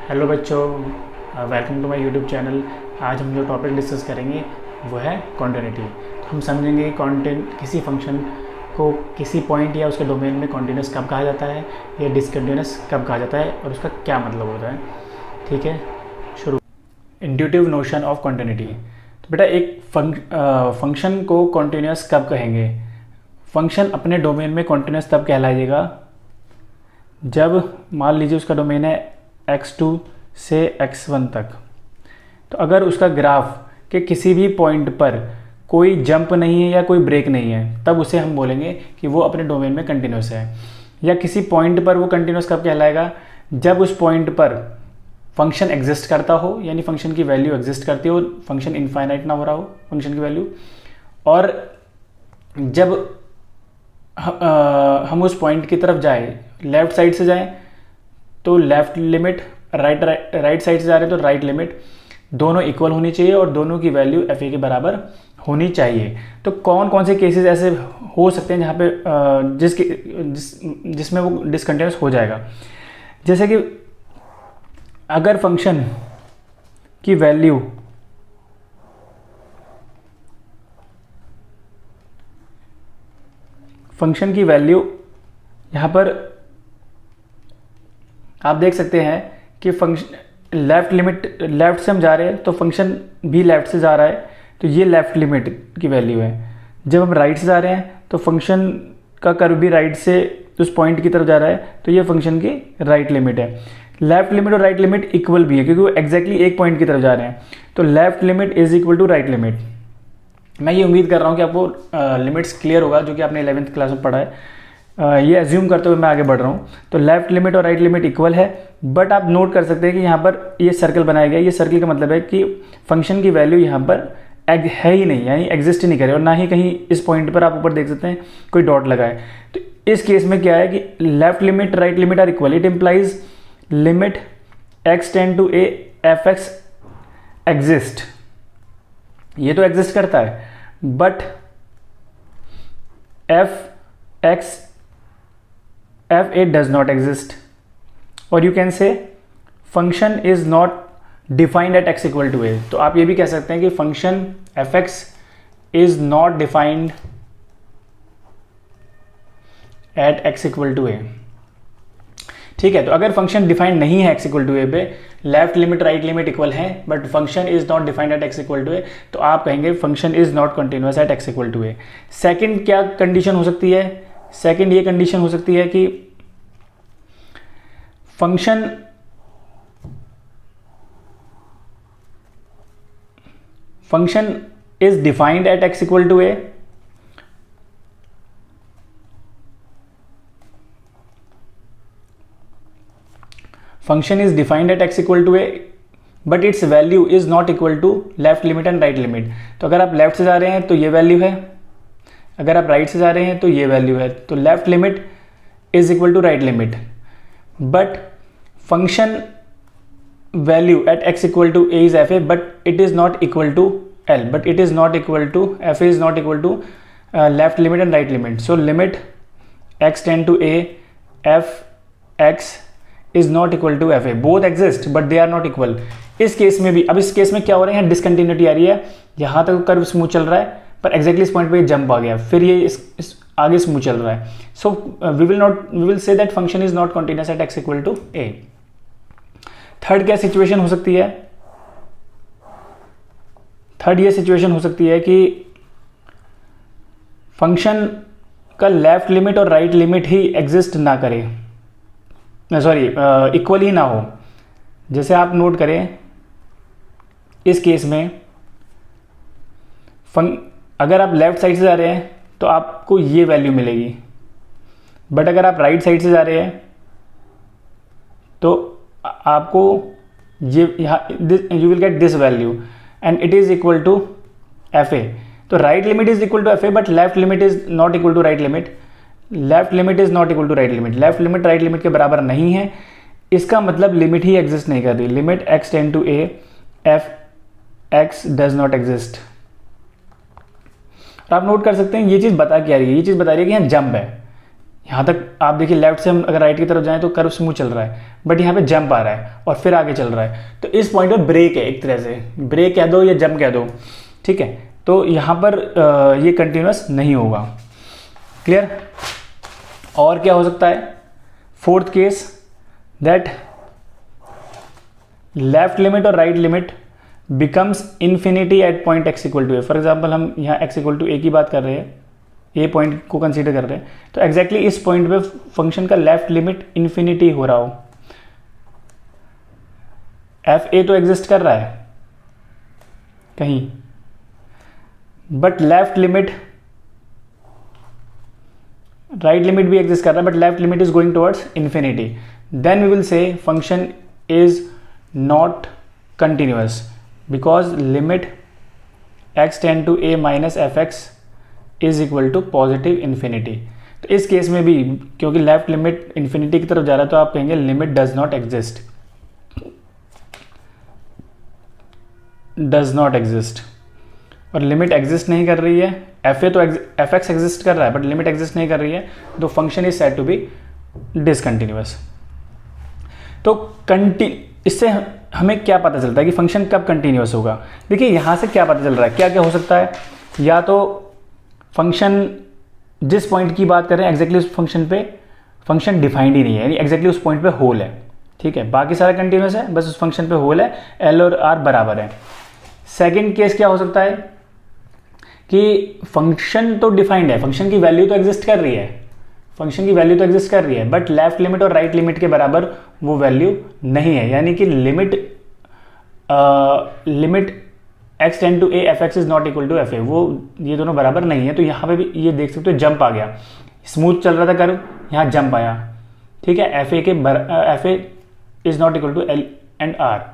Hello बच्चों, welcome to my YouTube channel. आज हम जो टॉपिक डिस्कस करेंगे वो है कॉन्टिन्यूटी। हम समझेंगे किसी फंक्शन को किसी पॉइंट या उसके डोमेन में कॉन्टिन्यूस कब कहा जाता है या डिसकंटिन्यूस कब कहा जाता है और उसका क्या मतलब होता है। ठीक है, शुरू। Intuitive notion of continuity. तो बेटा एक फंक्शन को कॉन्टिन्यूस कब कहेंगे? फंक्शन अपने डोमेन में कॉन्टिन्यूस तब कहलाएगा जब मान लीजिए उसका डोमेन है x2 से x1 तक। तो अगर उसका ग्राफ के किसी भी पॉइंट पर कोई जंप नहीं है या कोई ब्रेक नहीं है तब उसे हम बोलेंगे कि वो अपने डोमेन में कंटिन्यूस है। या किसी पॉइंट पर वो कंटिन्यूस कब कहलाएगा? जब उस पॉइंट पर फंक्शन एग्जिस्ट करता हो, यानी फंक्शन की वैल्यू एग्जिस्ट करती हो, फंक्शन इनफाइनाइट ना हो रहा हो फंक्शन की वैल्यू, और जब हम उस पॉइंट की तरफ जाए, लेफ्ट साइड से जाएं तो लेफ्ट लिमिट, राइट साइड से जा रहे हैं तो राइट लिमिट, दोनों इक्वल होनी चाहिए और दोनों की वैल्यू एफ ए के बराबर होनी चाहिए। तो कौन कौन से केसेस ऐसे हो सकते हैं जहाँ पे जिसमें वो डिसकंटिन्यूस हो जाएगा? जैसे कि अगर फंक्शन की वैल्यू यहाँ पर आप देख सकते हैं कि फंक्शन लेफ्ट से हम जा रहे हैं तो फंक्शन भी लेफ्ट से जा रहा है, तो ये लेफ्ट लिमिट की वैल्यू है। जब हम राइट से जा रहे हैं तो फंक्शन का कर्व भी राइट से उस पॉइंट की तरफ जा रहा है, तो ये फंक्शन की राइट लिमिट है। लेफ्ट लिमिट और राइट लिमिट इक्वल भी है क्योंकि वो एग्जैक्टली एक पॉइंट की तरफ जा रहे हैं, तो left limit is equal to right limit. मैं ये उम्मीद कर रहा हूँ कि आपको लिमिट्स क्लियर होगा जो कि आपने 11th क्लास में पढ़ा है। ये एज्यूम करते हुए मैं आगे बढ़ रहा हूँ। तो लेफ्ट लिमिट और राइट लिमिट इक्वल है, बट आप नोट कर सकते हैं कि यहाँ पर ये सर्कल बनाया गया। ये सर्कल का मतलब है कि फंक्शन की वैल्यू यहाँ पर है ही नहीं, यानी एग्जिस्ट ही नहीं करे, और ना ही कहीं इस पॉइंट पर आप ऊपर देख सकते हैं कोई डॉट लगा है। तो इस केस में क्या है कि left limit right limit are equal. It implies limit x tend to a F X exist. ये तो एग्जिस्ट करता है, but f a does not exist, or you can say function is not defined at x equal to a। तो आप ये भी कह सकते हैं कि function f(x) is not defined at x equal to a। ठीक है, तो अगर फंक्शन डिफाइंड नहीं है x equal to a पे, left limit right limit equal है but function is not defined at x equal to a, तो आप कहेंगे function is not continuous at x equal to a। Second क्या condition हो सकती है? सेकंड ये कंडीशन हो सकती है कि function is defined at x equal to a, function is defined at x equal to a but its value is not equal to left limit and right limit। तो अगर आप लेफ्ट से जा रहे हैं तो ये वैल्यू है, अगर आप राइट से जा रहे हैं तो ये वैल्यू है। तो left limit is equal to right limit, but function value at x equal to a is f a, but it is not equal to l, but it is not equal to f a is not equal to left limit and right limit। So limit x tend to a f x is not equal to f a, both exist but they are not equal। इस case में भी, अब इस case में क्या हो रहा है, यहाँ डिसकंटिन्यूटी आ रही है। यहाँ तक कर्व स्मूथ चल रहा है पर एग्जैक्टली इस पॉइंट पे जंप आ गया, फिर ये इस आगे स्मूथ चल रहा है। So we will say that function is not continuous at x equal to a। Third क्या सिचुएशन हो सकती है? थर्ड ये सिचुएशन हो सकती है कि फंक्शन का लेफ्ट लिमिट और राइट लिमिट ही एग्जिस्ट ना करे, सॉरी इक्वल ही ना हो। जैसे आप नोट करें इस केस में अगर आप लेफ्ट साइड से जा रहे हैं तो आपको ये वैल्यू मिलेगी, बट अगर आप राइट साइड से जा रहे हैं तो आपको ये यहाँ you will get this value and it is equal to F a. तो right limit is equal to F a but left limit is not equal to right limit. Left limit is not equal to right limit, left limit right limit के बराबर नहीं है। इसका मतलब limit ही exist नहीं कर रही। Limit x tend to a F X does not exist. आप नोट कर सकते हैं ये चीज बता क्या रही है? ये चीज बता रही है कि यहाँ जंप है, यहाँ तक आप देखिए, लेफ्ट से हम अगर राइट की तरफ जाएं तो कर्व स्मूथ चल रहा है, बट यहाँ पे जंप आ रहा है और फिर आगे चल रहा है, तो इस पॉइंट पर ब्रेक है, एक तरह से ब्रेक कह दो या जंप कह दो, ठीक है। तो यहाँ पर ये कंटिन्यूस नहीं होगा। क्लियर? और क्या हो सकता है? Fourth case, that left limit और right limit becomes infinity at point x equal to a. For example हम यहाँ x इक्वल टू ए की बात कर रहे हैं, ए पॉइंट को कंसीडर कर रहे हैं, तो एग्जैक्टली इस पॉइंट पे फंक्शन का लेफ्ट लिमिट इन्फिनिटी हो रहा हो। एफ ए तो एग्जिस्ट कर रहा है कहीं, but left limit, right limit भी एग्जिस्ट कर रहा है, but left limit is going towards infinity, then we will say function is not continuous because limit x tend to a minus fx is equal to positive infinity। तो इस case में भी क्योंकि left limit infinity की तरफ जा रहा है तो आप कहेंगे limit does not exist, does not exist. और लिमिट एग्जिस्ट नहीं कर रही है, एफ ए तो एफ एक्स एग्जिस्ट कर रहा है बट लिमिट एग्जिस्ट नहीं कर रही है, तो function is said to be discontinuous. तो इससे हमें क्या पता चलता है कि फंक्शन कब कंटिन्यूअस होगा? देखिए यहाँ से क्या पता चल रहा है, क्या क्या हो सकता है। या तो फंक्शन जिस पॉइंट की बात कर रहे हैं एग्जैक्टली उस फंक्शन पे फंक्शन डिफाइंड ही नहीं है, यानी एग्जैक्टली उस पॉइंट पे होल है, ठीक है, बाकी सारा कंटिन्यूअस है, बस उस फंक्शन पे होल है, एल और आर बराबर है। सेकेंड केस क्या हो सकता है कि फंक्शन तो डिफाइंड है, फंक्शन की वैल्यू तो एग्जिस्ट कर रही है, फंक्शन की वैल्यू तो एग्जिस्ट कर रही है, बट लेफ्ट लिमिट और राइट लिमिट के बराबर वो वैल्यू नहीं है, यानी कि limit x tend to a F X is not equal to F A, वो ये दोनों बराबर नहीं है। तो यहाँ पे भी ये देख सकते हो जंप आ गया, स्मूथ चल रहा था कर्व, यहाँ जंप आया, ठीक है, F A is not equal to L and R,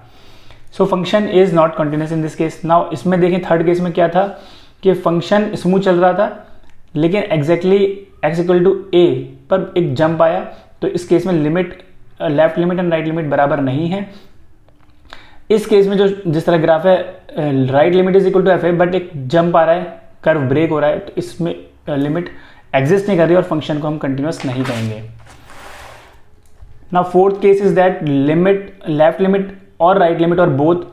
so function is not continuous in this case. Now इसमें देखें थर्ड केस में क्या था कि फंक्शन स्मूथ चल रहा था लेकिन एग्जैक्टली x इक्वल टू ए पर एक जंप आया, तो इस केस में limit left limit and right limit बराबर नहीं है। इस केस में जो जिस तरह ग्राफ है right limit is equal to F है, बट एक जंप आ रहा है, कर्व ब्रेक हो रहा है, तो इसमें लिमिट एग्जिस्ट नहीं कर रही और फंक्शन को हम कंटिन्यूअस नहीं कहेंगे। Now fourth case is that limit left limit और राइट लिमिट और both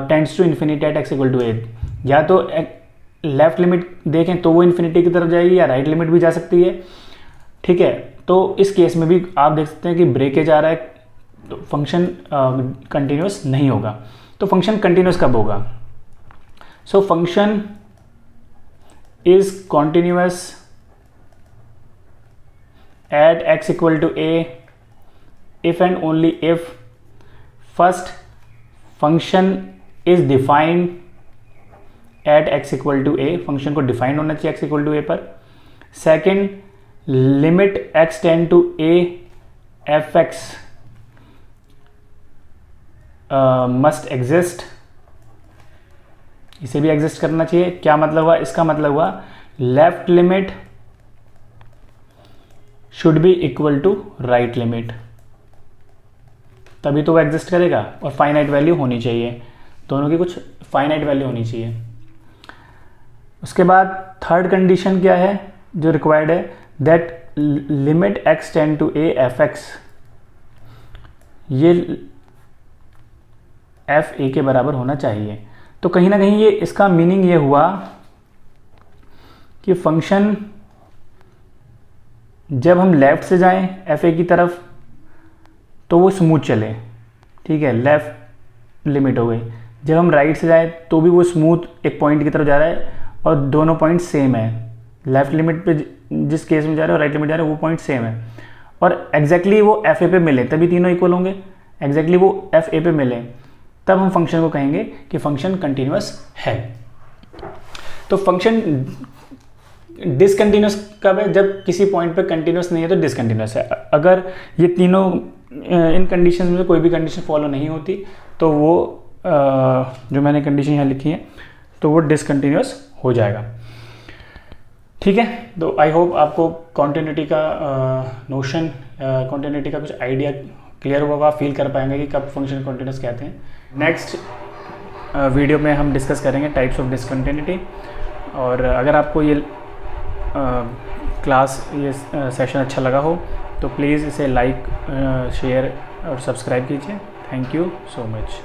tends to infinity at x equal to a. या तो लेफ्ट लिमिट देखें तो वो इन्फिनिटी की तरफ जाएगी या राइट लिमिट भी जा सकती है, ठीक है। तो इस केस में भी आप देख सकते हैं कि ब्रेकेज आ रहा है, तो फंक्शन कंटिन्यूअस नहीं होगा। तो फंक्शन कंटिन्यूअस कब होगा? So function is continuous at x equal to a if and only if first function is defined at x equal to a, function को डिफाइंड होना चाहिए x इक्वल टू a पर। Second, limit x tend to a F X must exist, इसे भी exist करना चाहिए। क्या मतलब हुआ? इसका मतलब हुआ left limit should be equal to right limit, तभी तो वो एग्जिस्ट करेगा, और फाइनाइट वैल्यू होनी चाहिए, दोनों की कुछ फाइनाइट वैल्यू होनी चाहिए। उसके बाद थर्ड कंडीशन क्या है जो रिक्वायर्ड है, that limit x tend to a F X, ये एफ ए के बराबर होना चाहिए। तो कहीं ना कहीं ये इसका मीनिंग ये हुआ कि फंक्शन जब हम लेफ्ट से जाएं एफ ए की तरफ तो वो स्मूथ चले, ठीक है, लेफ्ट लिमिट हो गई। जब हम राइट से जाएं तो भी वो स्मूथ एक पॉइंट की तरफ जा रहा है और दोनों पॉइंट सेम है, लेफ्ट लिमिट पे जिस केस में जा रहे हो राइट लिमिट जा रहे हो वो पॉइंट सेम है, और एग्जैक्टली वो एफ ए पे मिले तभी तीनों इक्वल होंगे, एग्जैक्टली वो एफ ए पे मिले तब हम फंक्शन को कहेंगे कि फंक्शन कंटिन्यूअस है। तो फंक्शन डिसकंटिन्यूअस कब है? जब किसी पॉइंट पे कंटिन्यूअस नहीं है तो डिसकंटिन्यूअस है। अगर ये तीनों इन कंडीशन में कोई भी कंडीशन फॉलो नहीं होती तो वो जो मैंने कंडीशन यहाँ लिखी है तो वो डिसकंटिन्यूअस हो जाएगा, ठीक है। तो आई होप आपको कॉन्टिन्यूटी का नोशन, कॉन्टिन्यूटी का कुछ आइडिया क्लियर होगा, आप फील कर पाएंगे कि कब फंक्शन कॉन्टिन्यूअस कहते हैं। नेक्स्ट वीडियो में हम डिस्कस करेंगे टाइप्स ऑफ डिसकंटिन्यूटी, और अगर आपको ये क्लास ये सेशन अच्छा लगा हो तो प्लीज़ इसे लाइक शेयर और सब्सक्राइब कीजिए। Thank you so much.